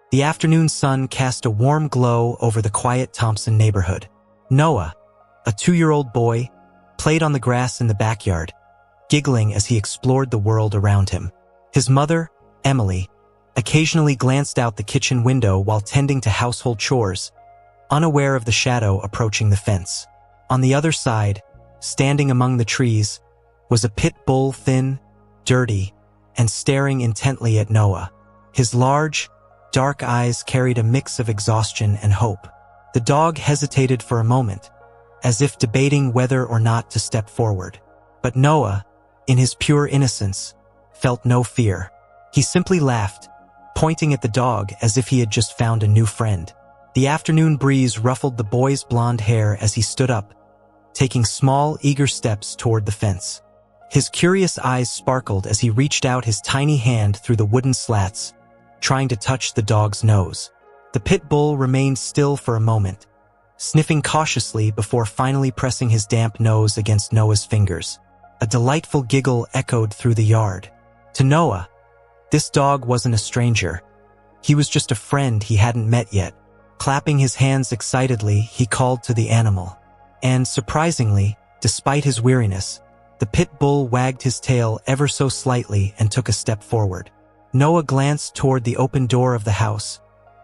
The afternoon sun cast a warm glow over the quiet Thompson neighborhood. Noah, a 2-year-old boy, played on the grass in the backyard, giggling as he explored the world around him. His mother, Emily, occasionally glanced out the kitchen window while tending to household chores, unaware of the shadow approaching the fence. On the other side, standing among the trees, was a pit bull, thin, dirty, and staring intently at Noah. His large, dark eyes carried a mix of exhaustion and hope. The dog hesitated for a moment, as if debating whether or not to step forward. But Noah, in his pure innocence, felt no fear. He simply laughed, pointing at the dog as if he had just found a new friend. The afternoon breeze ruffled the boy's blonde hair as he stood up, taking small, eager steps toward the fence. His curious eyes sparkled as he reached out his tiny hand through the wooden slats, trying to touch the dog's nose. The pit bull remained still for a moment, sniffing cautiously before finally pressing his damp nose against Noah's fingers. A delightful giggle echoed through the yard. To Noah, this dog wasn't a stranger. He was just a friend he hadn't met yet. Clapping his hands excitedly, he called to the animal. And surprisingly, despite his weariness, the pit bull wagged his tail ever so slightly and took a step forward. Noah glanced toward the open door of the house,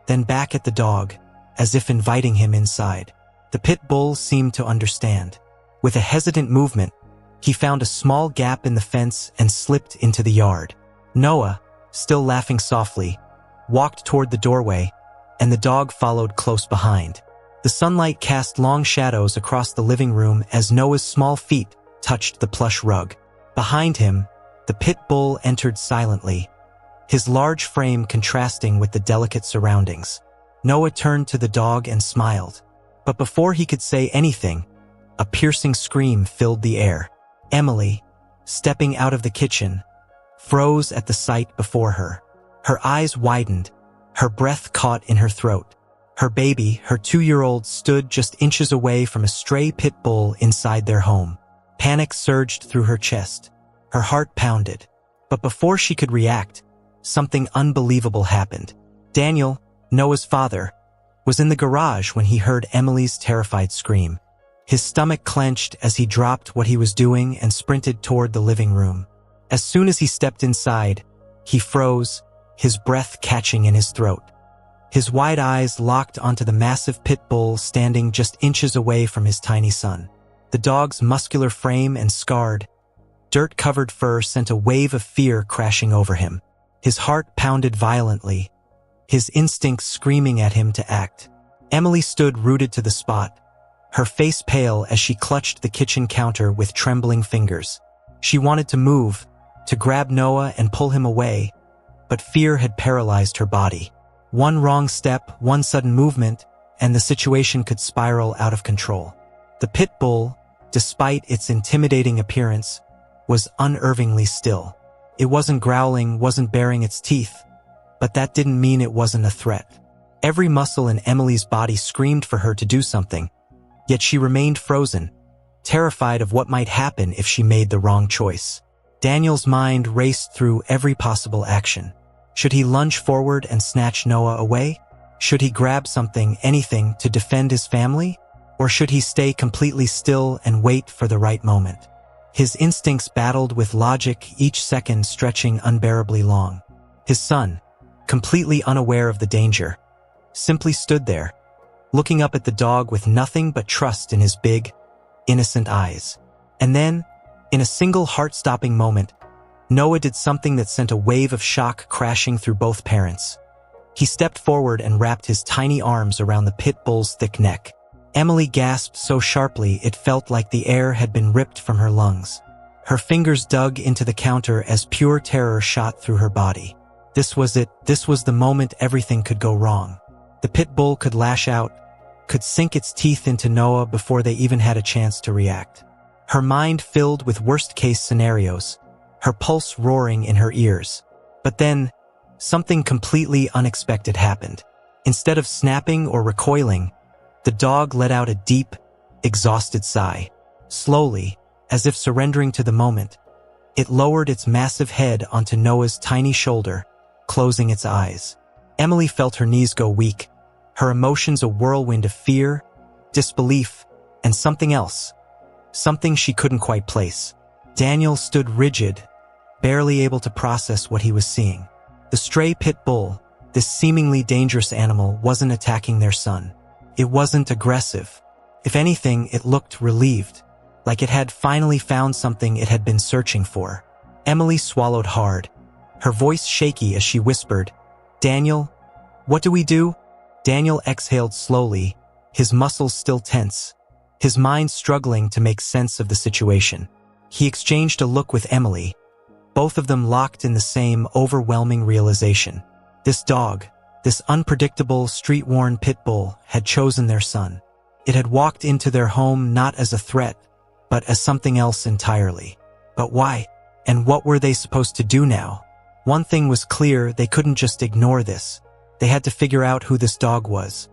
then back at the dog, as if inviting him inside. The pit bull seemed to understand. With a hesitant movement, he found a small gap in the fence and slipped into the yard. Noah, still laughing softly, walked toward the doorway, and the dog followed close behind. The sunlight cast long shadows across the living room as Noah's small feet touched the plush rug. Behind him, the pit bull entered silently, his large frame contrasting with the delicate surroundings. Noah turned to the dog and smiled. But before he could say anything, a piercing scream filled the air. Emily, stepping out of the kitchen, froze at the sight before her. Her eyes widened, her breath caught in her throat. Her baby, her 2-year-old, stood just inches away from a stray pit bull inside their home. Panic surged through her chest. Her heart pounded. But before she could react, something unbelievable happened. Daniel, Noah's father, was in the garage when he heard Emily's terrified scream. His stomach clenched as he dropped what he was doing and sprinted toward the living room. As soon as he stepped inside, he froze, his breath catching in his throat. His wide eyes locked onto the massive pit bull standing just inches away from his tiny son. The dog's muscular frame and scarred, dirt-covered fur sent a wave of fear crashing over him. His heart pounded violently, his instincts screaming at him to act. Emily stood rooted to the spot, her face pale as she clutched the kitchen counter with trembling fingers. She wanted to move, to grab Noah and pull him away, but fear had paralyzed her body. One wrong step, one sudden movement, and the situation could spiral out of control. The pit bull, despite its intimidating appearance, was unnervingly still. It wasn't growling, wasn't baring its teeth, but that didn't mean it wasn't a threat. Every muscle in Emily's body screamed for her to do something, yet she remained frozen, terrified of what might happen if she made the wrong choice. Daniel's mind raced through every possible action. Should he lunge forward and snatch Noah away? Should he grab something, anything, to defend his family? Or should he stay completely still and wait for the right moment? His instincts battled with logic, each second stretching unbearably long. His son, completely unaware of the danger, simply stood there, looking up at the dog with nothing but trust in his big, innocent eyes. And then, in a single heart-stopping moment, Noah did something that sent a wave of shock crashing through both parents. He stepped forward and wrapped his tiny arms around the pit bull's thick neck. Emily gasped so sharply it felt like the air had been ripped from her lungs. Her fingers dug into the counter as pure terror shot through her body. This was it. This was the moment everything could go wrong. The pit bull could lash out, could sink its teeth into Noah before they even had a chance to react. Her mind filled with worst-case scenarios, her pulse roaring in her ears. But then, something completely unexpected happened. Instead of snapping or recoiling, the dog let out a deep, exhausted sigh. Slowly, as if surrendering to the moment, it lowered its massive head onto Noah's tiny shoulder, closing its eyes. Emily felt her knees go weak, her emotions a whirlwind of fear, disbelief, and something else. Something she couldn't quite place. Daniel stood rigid, barely able to process what he was seeing. The stray pit bull, this seemingly dangerous animal, wasn't attacking their son. It wasn't aggressive. If anything, it looked relieved, like it had finally found something it had been searching for. Emily swallowed hard, her voice shaky as she whispered, "Daniel, what do we do?" Daniel exhaled slowly, his muscles still tense, his mind struggling to make sense of the situation. He exchanged a look with Emily, both of them locked in the same overwhelming realization. This dog, this unpredictable, street-worn pit bull, had chosen their son. It had walked into their home not as a threat, but as something else entirely. But why? And what were they supposed to do now? One thing was clear: they couldn't just ignore this. They had to figure out who this dog was,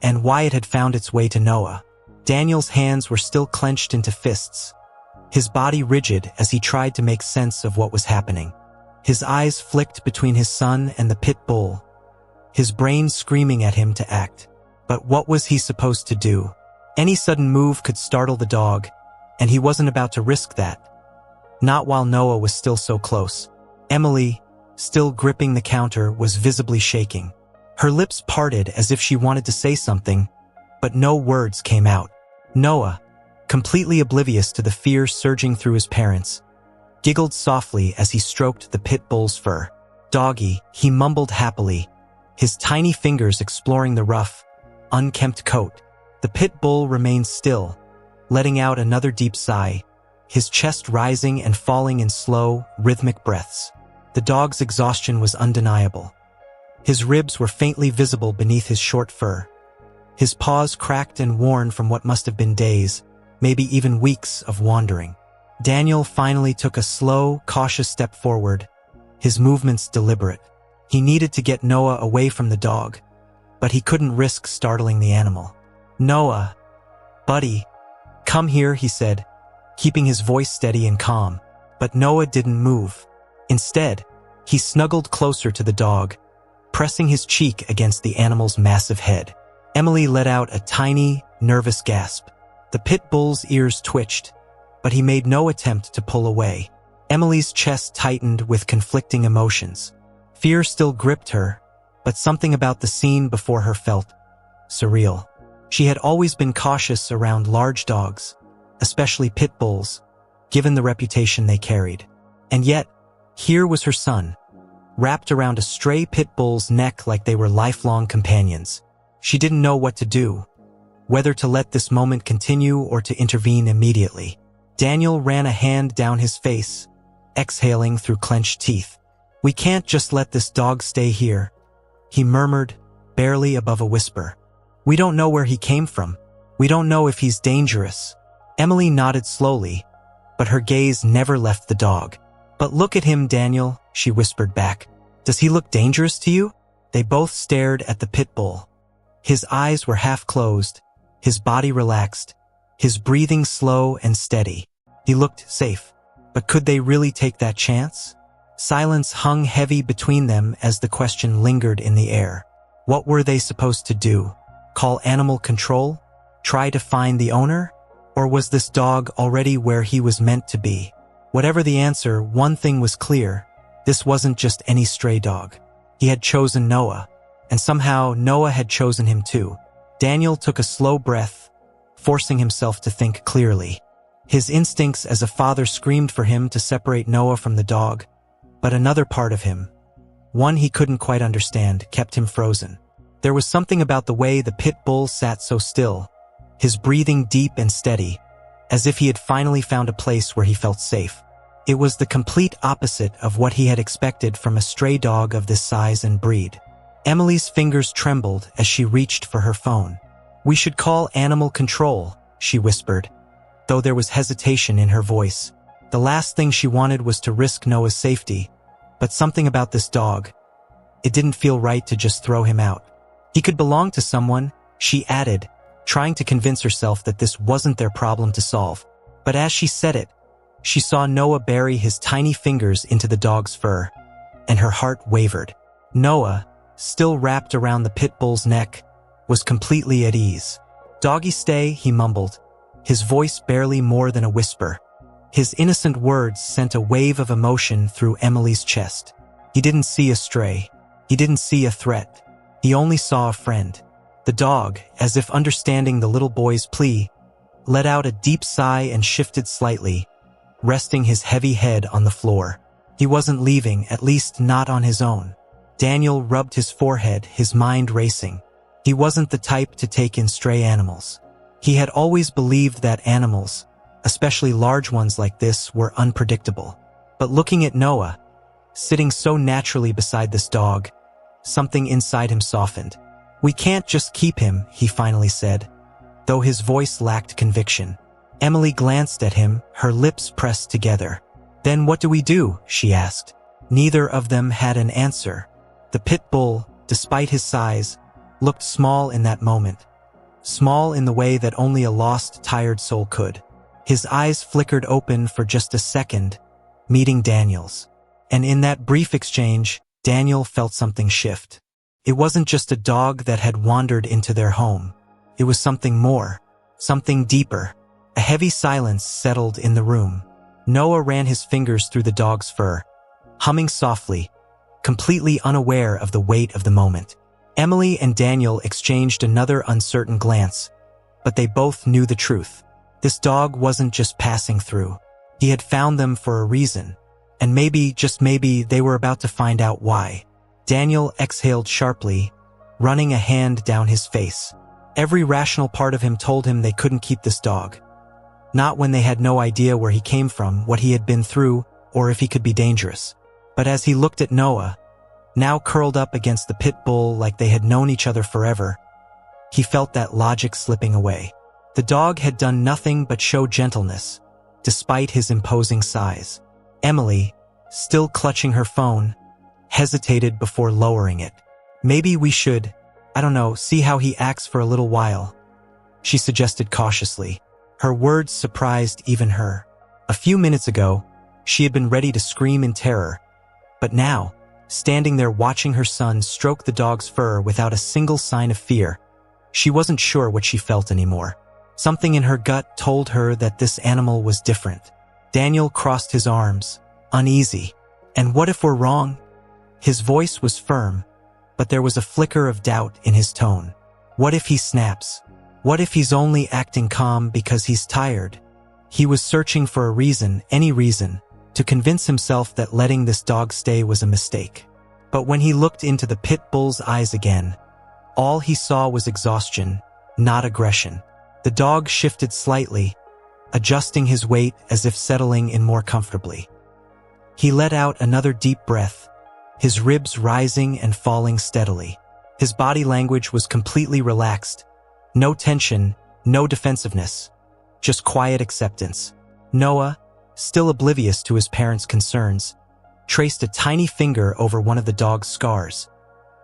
and why it had found its way to Noah. Daniel's hands were still clenched into fists, his body rigid as he tried to make sense of what was happening. His eyes flicked between his son and the pit bull, his brain screaming at him to act. But what was he supposed to do? Any sudden move could startle the dog, and he wasn't about to risk that. Not while Noah was still so close. Emily, still gripping the counter, was visibly shaking. Her lips parted as if she wanted to say something, but no words came out. Noah, completely oblivious to the fear surging through his parents, giggled softly as he stroked the pit bull's fur. "Doggy," he mumbled happily, his tiny fingers exploring the rough, unkempt coat. The pit bull remained still, letting out another deep sigh, his chest rising and falling in slow, rhythmic breaths. The dog's exhaustion was undeniable. His ribs were faintly visible beneath his short fur, his paws cracked and worn from what must have been days, maybe even weeks of wandering. Daniel finally took a slow, cautious step forward, his movements deliberate. He needed to get Noah away from the dog, but he couldn't risk startling the animal. "Noah, buddy, come here," he said, keeping his voice steady and calm. But Noah didn't move. Instead, he snuggled closer to the dog, pressing his cheek against the animal's massive head. Emily let out a tiny, nervous gasp. The pit bull's ears twitched, but he made no attempt to pull away. Emily's chest tightened with conflicting emotions. Fear still gripped her, but something about the scene before her felt surreal. She had always been cautious around large dogs, especially pit bulls, given the reputation they carried. And yet, here was her son, wrapped around a stray pit bull's neck like they were lifelong companions. She didn't know what to do, whether to let this moment continue or to intervene immediately. Daniel ran a hand down his face, exhaling through clenched teeth. "We can't just let this dog stay here," he murmured, barely above a whisper. "We don't know where he came from. We don't know if he's dangerous." Emily nodded slowly, but her gaze never left the dog. "But look at him, Daniel," she whispered back. "Does he look dangerous to you?" They both stared at the pit bull. His eyes were half closed, his body relaxed, his breathing slow and steady. He looked safe. But could they really take that chance? Silence hung heavy between them as the question lingered in the air. What were they supposed to do? Call animal control? Try to find the owner? Or was this dog already where he was meant to be? Whatever the answer, one thing was clear. This wasn't just any stray dog. He had chosen Noah, and somehow Noah had chosen him too. Daniel took a slow breath, forcing himself to think clearly. His instincts as a father screamed for him to separate Noah from the dog, but another part of him, one he couldn't quite understand, kept him frozen. There was something about the way the pit bull sat so still, his breathing deep and steady, as if he had finally found a place where he felt safe. It was the complete opposite of what he had expected from a stray dog of this size and breed. Emily's fingers trembled as she reached for her phone. "We should call animal control," she whispered, though there was hesitation in her voice. The last thing she wanted was to risk Noah's safety, but something about this dog, it didn't feel right to just throw him out. He could belong to someone, she added, trying to convince herself that this wasn't their problem to solve. But as she said it, she saw Noah bury his tiny fingers into the dog's fur, and her heart wavered. Noah, still wrapped around the pit bull's neck, was completely at ease. "Doggy stay," he mumbled, his voice barely more than a whisper. His innocent words sent a wave of emotion through Emily's chest. He didn't see a stray. He didn't see a threat. He only saw a friend. The dog, as if understanding the little boy's plea, let out a deep sigh and shifted slightly, resting his heavy head on the floor. He wasn't leaving, at least not on his own. Daniel rubbed his forehead, his mind racing. He wasn't the type to take in stray animals. He had always believed that animals, especially large ones like this, were unpredictable. But looking at Noah, sitting so naturally beside this dog, something inside him softened. "We can't just keep him," he finally said, though his voice lacked conviction. Emily glanced at him, her lips pressed together. "Then what do we do?" she asked. Neither of them had an answer. The pit bull, despite his size, looked small in that moment. Small in the way that only a lost, tired soul could. His eyes flickered open for just a second, meeting Daniel's. And in that brief exchange, Daniel felt something shift. It wasn't just a dog that had wandered into their home. It was something more, something deeper. A heavy silence settled in the room. Noah ran his fingers through the dog's fur, humming softly, completely unaware of the weight of the moment. Emily and Daniel exchanged another uncertain glance, but they both knew the truth. This dog wasn't just passing through. He had found them for a reason, and maybe, just maybe, they were about to find out why. Daniel exhaled sharply, running a hand down his face. Every rational part of him told him they couldn't keep this dog. Not when they had no idea where he came from, what he had been through, or if he could be dangerous. But as he looked at Noah, now curled up against the pit bull like they had known each other forever, he felt that logic slipping away. The dog had done nothing but show gentleness, despite his imposing size. Emily, still clutching her phone, hesitated before lowering it. "Maybe we should, I don't know, see how he acts for a little while," she suggested cautiously. Her words surprised even her. A few minutes ago, she had been ready to scream in terror, but now, standing there watching her son stroke the dog's fur without a single sign of fear, she wasn't sure what she felt anymore. Something in her gut told her that this animal was different. Daniel crossed his arms, uneasy. "And what if we're wrong?" His voice was firm, but there was a flicker of doubt in his tone. "What if he snaps? What if he's only acting calm because he's tired?" He was searching for a reason, any reason, to convince himself that letting this dog stay was a mistake. But when he looked into the pit bull's eyes again, all he saw was exhaustion, not aggression. The dog shifted slightly, adjusting his weight as if settling in more comfortably. He let out another deep breath, his ribs rising and falling steadily. His body language was completely relaxed. No tension, no defensiveness, just quiet acceptance. Noah, still oblivious to his parents' concerns, traced a tiny finger over one of the dog's scars,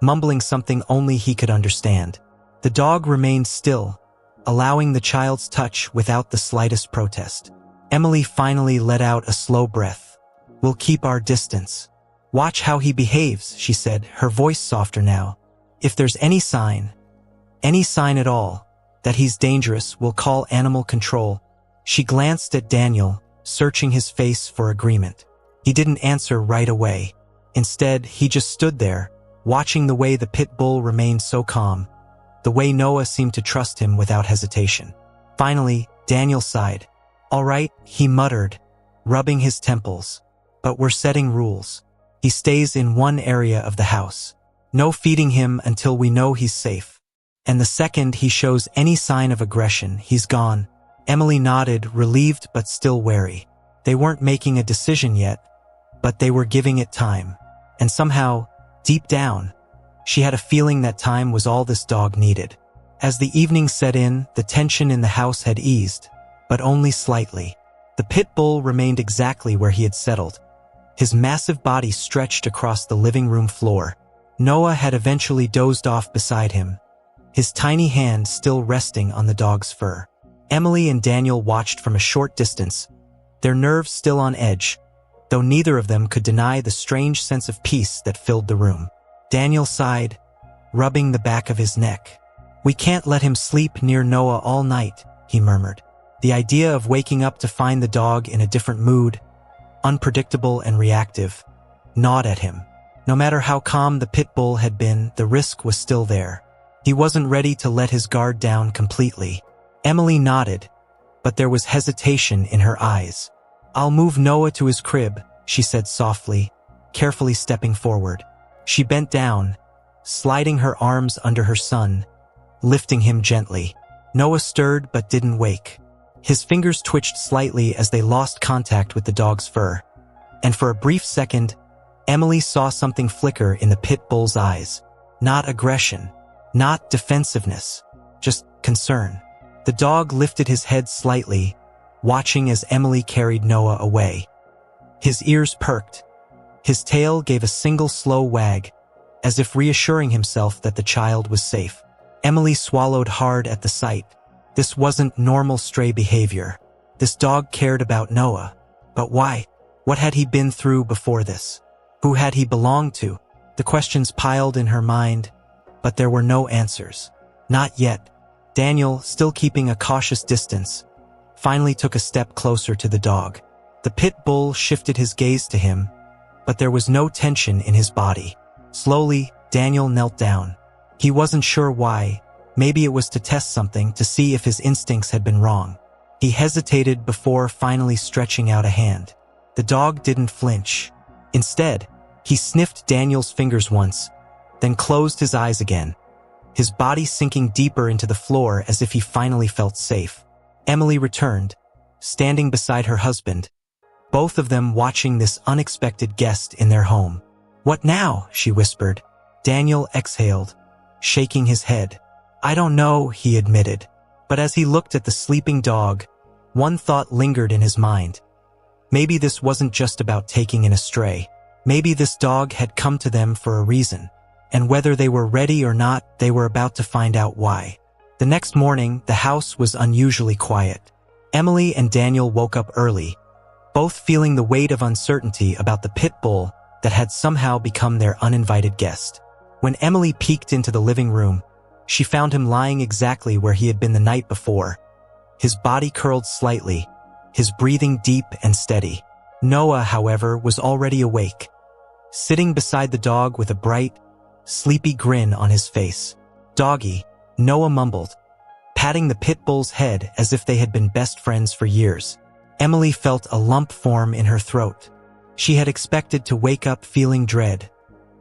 mumbling something only he could understand. The dog remained still, allowing the child's touch without the slightest protest. Emily finally let out a slow breath. "We'll keep our distance. Watch how he behaves," she said, her voice softer now. "If there's any sign at all, that he's dangerous, we'll call animal control." She glanced at Daniel, searching his face for agreement. He didn't answer right away. Instead, he just stood there, watching the way the pit bull remained so calm, the way Noah seemed to trust him without hesitation. Finally, Daniel sighed. "All right," he muttered, rubbing his temples. "But we're setting rules. He stays in one area of the house. No feeding him until we know he's safe. And the second he shows any sign of aggression, he's gone." Emily nodded, relieved but still wary. They weren't making a decision yet, but they were giving it time. And somehow, deep down, she had a feeling that time was all this dog needed. As the evening set in, the tension in the house had eased, but only slightly. The pit bull remained exactly where he had settled, his massive body stretched across the living room floor. Noah had eventually dozed off beside him, his tiny hand still resting on the dog's fur. Emily and Daniel watched from a short distance, their nerves still on edge, though neither of them could deny the strange sense of peace that filled the room. Daniel sighed, rubbing the back of his neck. "We can't let him sleep near Noah all night," he murmured. The idea of waking up to find the dog in a different mood, unpredictable and reactive, gnawed at him. No matter how calm the pit bull had been, the risk was still there. He wasn't ready to let his guard down completely. Emily nodded, but there was hesitation in her eyes. "I'll move Noah to his crib," she said softly, carefully stepping forward. She bent down, sliding her arms under her son, lifting him gently. Noah stirred but didn't wake. His fingers twitched slightly as they lost contact with the dog's fur. And for a brief second, Emily saw something flicker in the pit bull's eyes. Not aggression, not defensiveness, just concern. The dog lifted his head slightly, watching as Emily carried Noah away. His ears perked. His tail gave a single slow wag, as if reassuring himself that the child was safe. Emily swallowed hard at the sight. This wasn't normal stray behavior. This dog cared about Noah. But why? What had he been through before this? Who had he belonged to? The questions piled in her mind, but there were no answers. Not yet. Daniel, still keeping a cautious distance, finally took a step closer to the dog. The pit bull shifted his gaze to him, but there was no tension in his body. Slowly, Daniel knelt down. He wasn't sure why. Maybe it was to test something, to see if his instincts had been wrong. He hesitated before finally stretching out a hand. The dog didn't flinch. Instead, he sniffed Daniel's fingers once, then closed his eyes again, his body sinking deeper into the floor as if he finally felt safe. Emily returned, standing beside her husband, both of them watching this unexpected guest in their home. "What now?" she whispered. Daniel exhaled, shaking his head. "I don't know," he admitted. But as he looked at the sleeping dog, one thought lingered in his mind. Maybe this wasn't just about taking in a stray. Maybe this dog had come to them for a reason. And whether they were ready or not, they were about to find out why. The next morning, the house was unusually quiet. Emily and Daniel woke up early, both feeling the weight of uncertainty about the pit bull that had somehow become their uninvited guest. When Emily peeked into the living room, she found him lying exactly where he had been the night before. His body curled slightly, his breathing deep and steady. Noah, however, was already awake, sitting beside the dog with a bright, sleepy grin on his face. "Doggy," Noah mumbled, patting the pit bull's head as if they had been best friends for years. Emily felt a lump form in her throat. She had expected to wake up feeling dread,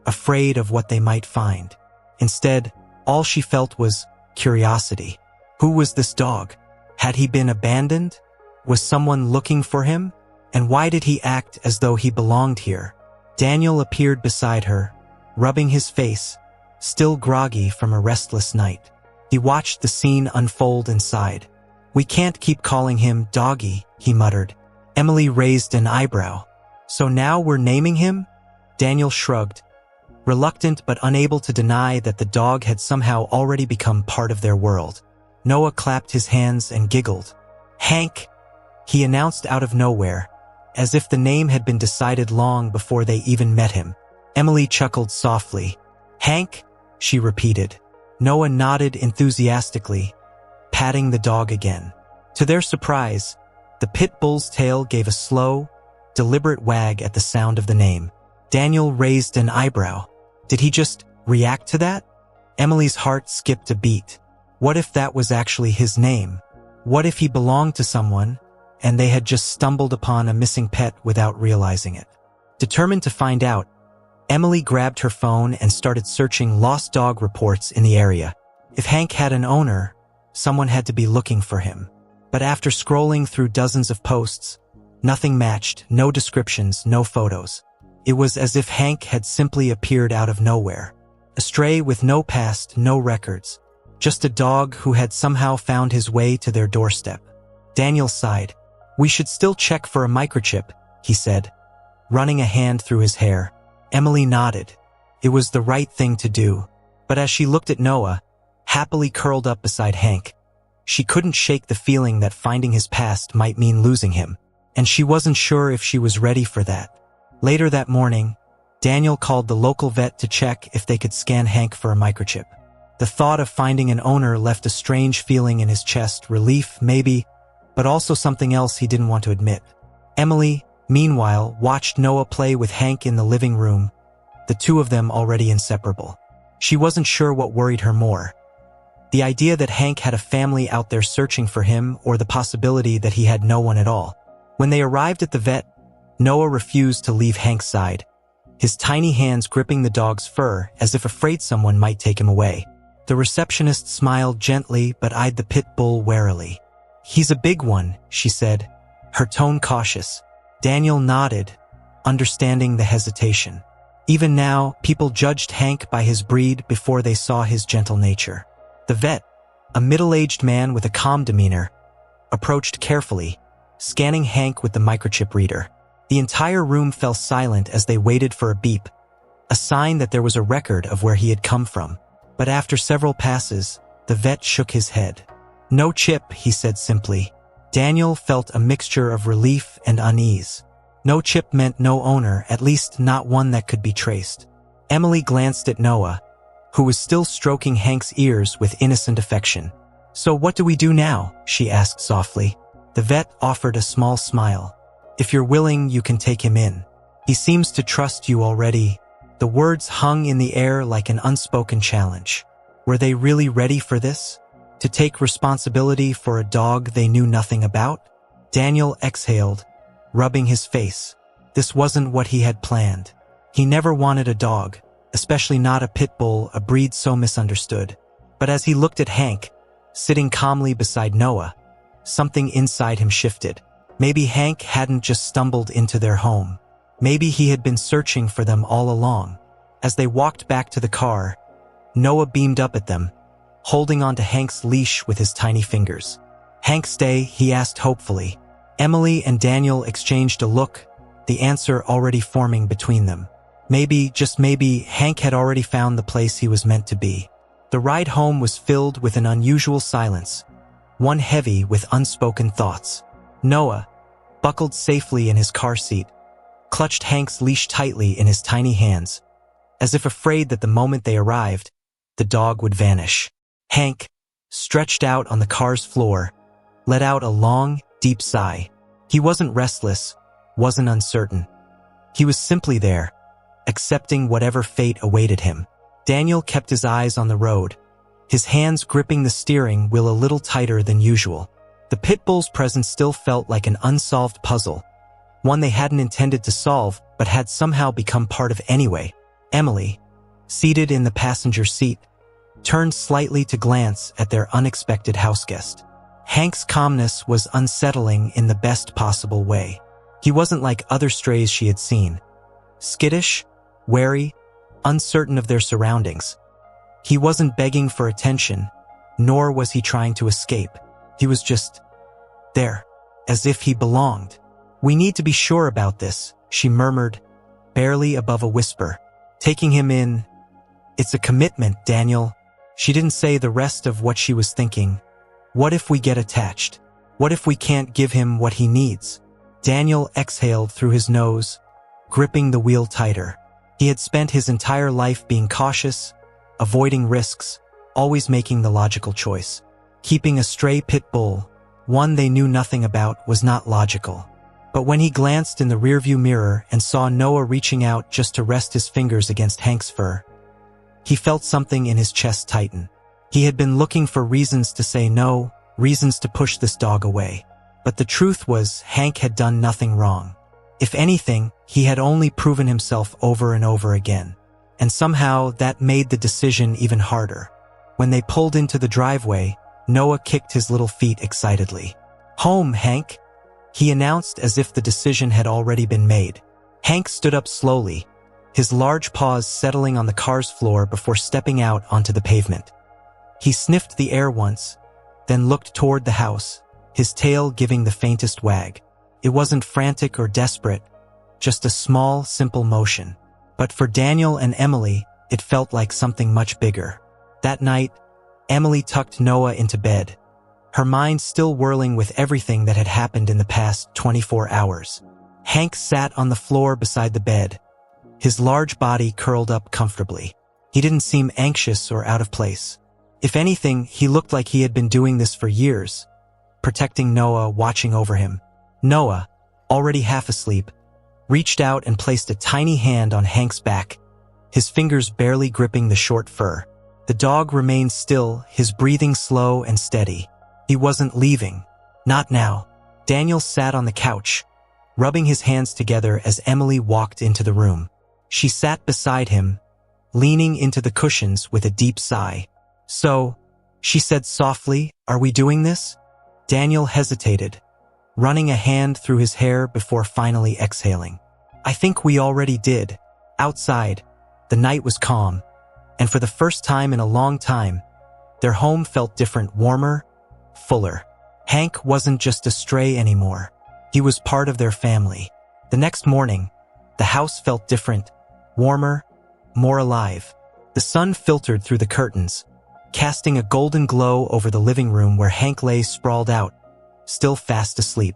afraid of what they might find. Instead, all she felt was curiosity. Who was this dog? Had he been abandoned? Was someone looking for him? And why did he act as though he belonged here? Daniel appeared beside her, rubbing his face, still groggy from a restless night. He watched the scene unfold inside. "We can't keep calling him Doggy," he muttered. Emily raised an eyebrow. "So now we're naming him?" Daniel shrugged, reluctant but unable to deny that the dog had somehow already become part of their world. Noah clapped his hands and giggled. "Hank," he announced out of nowhere, as if the name had been decided long before they even met him. Emily chuckled softly. "Hank?" she repeated. Noah nodded enthusiastically, patting the dog again. To their surprise, the pit bull's tail gave a slow, deliberate wag at the sound of the name. Daniel raised an eyebrow. Did he just react to that? Emily's heart skipped a beat. What if that was actually his name? What if he belonged to someone, and they had just stumbled upon a missing pet without realizing it? Determined to find out, Emily grabbed her phone and started searching lost dog reports in the area. If Hank had an owner, someone had to be looking for him. But after scrolling through dozens of posts, nothing matched, no descriptions, no photos. It was as if Hank had simply appeared out of nowhere. A stray with no past, no records. Just a dog who had somehow found his way to their doorstep. Daniel sighed. "We should still check for a microchip," he said, running a hand through his hair. Emily nodded. It was the right thing to do. But as she looked at Noah, happily curled up beside Hank, she couldn't shake the feeling that finding his past might mean losing him, and she wasn't sure if she was ready for that. Later that morning, Daniel called the local vet to check if they could scan Hank for a microchip. The thought of finding an owner left a strange feeling in his chest, relief, maybe, but also something else he didn't want to admit. Emily, meanwhile, watched Noah play with Hank in the living room, the two of them already inseparable. She wasn't sure what worried her more. The idea that Hank had a family out there searching for him, or the possibility that he had no one at all. When they arrived at the vet, Noah refused to leave Hank's side, his tiny hands gripping the dog's fur as if afraid someone might take him away. The receptionist smiled gently but eyed the pit bull warily. "He's a big one," she said, her tone cautious. Daniel nodded, understanding the hesitation. Even now, people judged Hank by his breed before they saw his gentle nature. The vet, a middle-aged man with a calm demeanor, approached carefully, scanning Hank with the microchip reader. The entire room fell silent as they waited for a beep, a sign that there was a record of where he had come from. But after several passes, the vet shook his head. "No chip," he said simply. Daniel felt a mixture of relief and unease. No chip meant no owner, at least not one that could be traced. Emily glanced at Noah, who was still stroking Hank's ears with innocent affection. "So what do we do now?" she asked softly. The vet offered a small smile. "If you're willing, you can take him in. He seems to trust you already." The words hung in the air like an unspoken challenge. Were they really ready for this? To take responsibility for a dog they knew nothing about? Daniel exhaled, rubbing his face. This wasn't what he had planned. He never wanted a dog, especially not a pit bull, a breed so misunderstood. But as he looked at Hank, sitting calmly beside Noah, something inside him shifted. Maybe Hank hadn't just stumbled into their home. Maybe he had been searching for them all along. As they walked back to the car, Noah beamed up at them, holding onto Hank's leash with his tiny fingers. "Hank stay?" he asked hopefully. Emily and Daniel exchanged a look, the answer already forming between them. Maybe, just maybe, Hank had already found the place he was meant to be. The ride home was filled with an unusual silence, one heavy with unspoken thoughts. Noah, buckled safely in his car seat, clutched Hank's leash tightly in his tiny hands, as if afraid that the moment they arrived, the dog would vanish. Hank, stretched out on the car's floor, let out a long, deep sigh. He wasn't restless, wasn't uncertain. He was simply there, accepting whatever fate awaited him. Daniel kept his eyes on the road, his hands gripping the steering wheel a little tighter than usual. The pit bull's presence still felt like an unsolved puzzle, one they hadn't intended to solve but had somehow become part of anyway. Emily, seated in the passenger seat, turned slightly to glance at their unexpected houseguest. Hank's calmness was unsettling in the best possible way. He wasn't like other strays she had seen. Skittish, wary, uncertain of their surroundings. He wasn't begging for attention, nor was he trying to escape. He was just there, as if he belonged. "We need to be sure about this," she murmured, barely above a whisper. "Taking him in, it's a commitment, Daniel." She didn't say the rest of what she was thinking. What if we get attached? What if we can't give him what he needs? Daniel exhaled through his nose, gripping the wheel tighter. He had spent his entire life being cautious, avoiding risks, always making the logical choice. Keeping a stray pit bull, one they knew nothing about, was not logical. But when he glanced in the rearview mirror and saw Noah reaching out just to rest his fingers against Hank's fur, he felt something in his chest tighten. He had been looking for reasons to say no, reasons to push this dog away. But the truth was, Hank had done nothing wrong. If anything, he had only proven himself over and over again. And somehow that made the decision even harder. When they pulled into the driveway, Noah kicked his little feet excitedly. "Home, Hank," he announced as if the decision had already been made. Hank stood up slowly, his large paws settling on the car's floor before stepping out onto the pavement. He sniffed the air once, then looked toward the house, his tail giving the faintest wag. It wasn't frantic or desperate, just a small, simple motion. But for Daniel and Emily, it felt like something much bigger. That night, Emily tucked Noah into bed, her mind still whirling with everything that had happened in the past 24 hours. Hank sat on the floor beside the bed, his large body curled up comfortably. He didn't seem anxious or out of place. If anything, he looked like he had been doing this for years, protecting Noah, watching over him. Noah, already half asleep, reached out and placed a tiny hand on Hank's back, his fingers barely gripping the short fur. The dog remained still, his breathing slow and steady. He wasn't leaving. Not now. Daniel sat on the couch, rubbing his hands together as Emily walked into the room. She sat beside him, leaning into the cushions with a deep sigh. "So," she said softly, "are we doing this?" Daniel hesitated, running a hand through his hair before finally exhaling. "I think we already did." Outside, the night was calm, and for the first time in a long time, their home felt different, warmer, fuller. Hank wasn't just a stray anymore. He was part of their family. The next morning, the house felt different, warmer, more alive. The sun filtered through the curtains, casting a golden glow over the living room where Hank lay sprawled out, still fast asleep.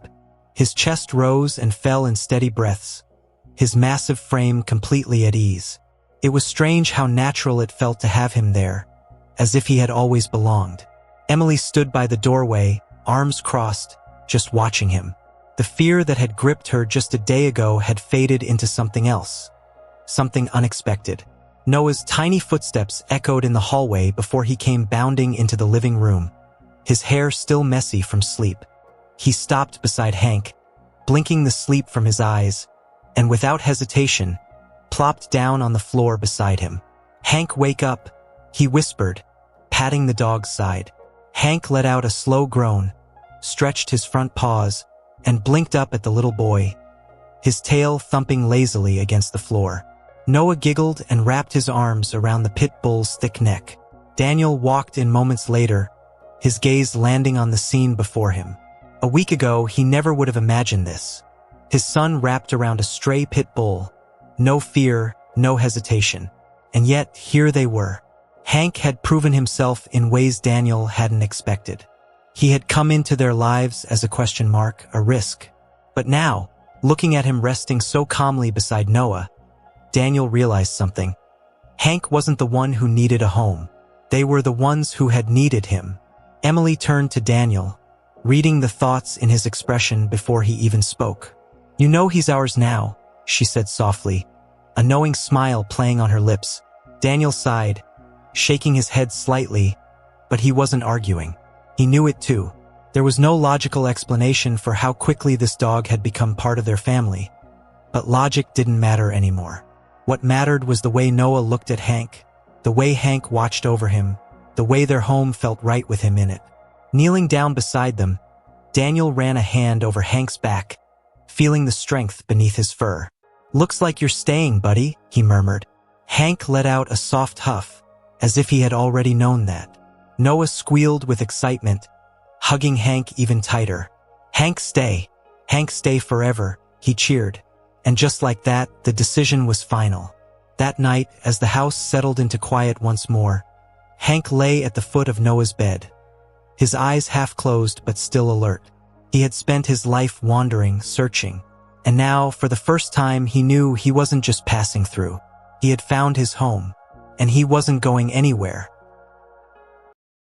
His chest rose and fell in steady breaths, his massive frame completely at ease. It was strange how natural it felt to have him there, as if he had always belonged. Emily stood by the doorway, arms crossed, just watching him. The fear that had gripped her just a day ago had faded into something else, something unexpected. Noah's tiny footsteps echoed in the hallway before he came bounding into the living room, his hair still messy from sleep. He stopped beside Hank, blinking the sleep from his eyes, and without hesitation, plopped down on the floor beside him. "Hank, wake up," he whispered, patting the dog's side. Hank let out a slow groan, stretched his front paws, and blinked up at the little boy, his tail thumping lazily against the floor. Noah giggled and wrapped his arms around the pit bull's thick neck. Daniel walked in moments later, his gaze landing on the scene before him. A week ago, he never would have imagined this. His son wrapped around a stray pit bull, no fear, no hesitation. And yet, here they were. Hank had proven himself in ways Daniel hadn't expected. He had come into their lives as a question mark, a risk. But now, looking at him resting so calmly beside Noah, Daniel realized something. Hank wasn't the one who needed a home. They were the ones who had needed him. Emily turned to Daniel, reading the thoughts in his expression before he even spoke. "You know he's ours now," she said softly, a knowing smile playing on her lips. Daniel sighed, shaking his head slightly, but he wasn't arguing. He knew it too. There was no logical explanation for how quickly this dog had become part of their family. But logic didn't matter anymore. What mattered was the way Noah looked at Hank, the way Hank watched over him, the way their home felt right with him in it. Kneeling down beside them, Daniel ran a hand over Hank's back, feeling the strength beneath his fur. "Looks like you're staying, buddy," he murmured. Hank let out a soft huff, as if he had already known that. Noah squealed with excitement, hugging Hank even tighter. "Hank, stay. Hank, stay forever," he cheered. And just like that, the decision was final. That night, as the house settled into quiet once more, Hank lay at the foot of Noah's bed, his eyes half closed but still alert. He had spent his life wandering, searching, and now, for the first time, he knew he wasn't just passing through. He had found his home, and he wasn't going anywhere.